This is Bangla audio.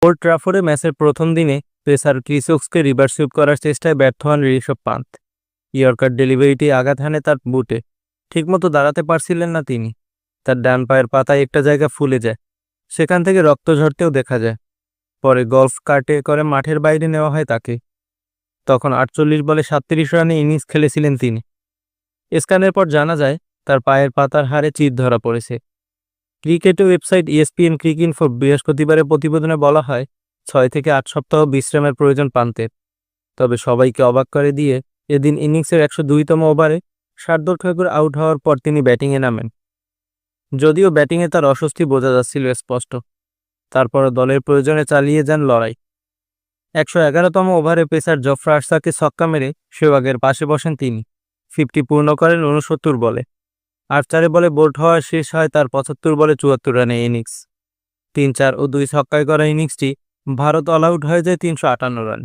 ওল্ড ট্রাফোর্ডে ম্যাচের প্রথম দিনে পেসার ক্রিস ওকসকে রিভার্স সুইপ করার চেষ্টায় ব্যর্থ হন ঋষভ পান্ত। ইয়র্কার ডেলিভারিটি আঘাত হানে তার বুটে। ঠিকমতো দাঁড়াতে পারছিলেন না তিনি। তার ডান পায়ের পাতায় একটা জায়গা ফুলে যায়, সেখান থেকে রক্ত ঝরতেও দেখা যায়। পরে গলফ কার্টে করে মাঠের বাইরে নেওয়া হয় তাকে। তখন 48 বলে 37 রানে ইনিংস খেলেছিলেন তিনি। স্ক্যানের পর জানা যায় তার পায়ের পাতার হাড়ে চির ধরা পড়েছে। ক্রিকেট ওয়েবসাইট ESPN ক্রিকইনফো বৃহস্পতিবারের প্রতিবেদনে বলা হয় 6 থেকে 8 সপ্তাহ বিশ্রামের প্রয়োজন পান্তের। তবে সবাইকে অবাক করে দিয়ে এদিন ইনিংসের 102তম ওভারে শার্দুল ঠাকুর আউট হওয়ার পর তিনি ব্যাটিংয়ে নামেন। যদিও ব্যাটিংয়ে তার অস্বস্তি বোঝা যাচ্ছিল স্পষ্ট, তারপরও দলের প্রয়োজনে চালিয়ে যান লড়াই। 111তম ওভারে পেসার জফরা আর্চারকে ছক্কা মেরে সেহওয়াগের পাশে বসেন তিনি। 50 পূর্ণ করেন 69 বলে। আর্চারের বলে বোল্ড হওয়া শেষ হয় তার 75 বলে 74 রানে ইনিংস। 3-4 ও 2 ছক্কায় করা ইনিংসটি ভারত অল আউট হয়ে যায় 358 রান।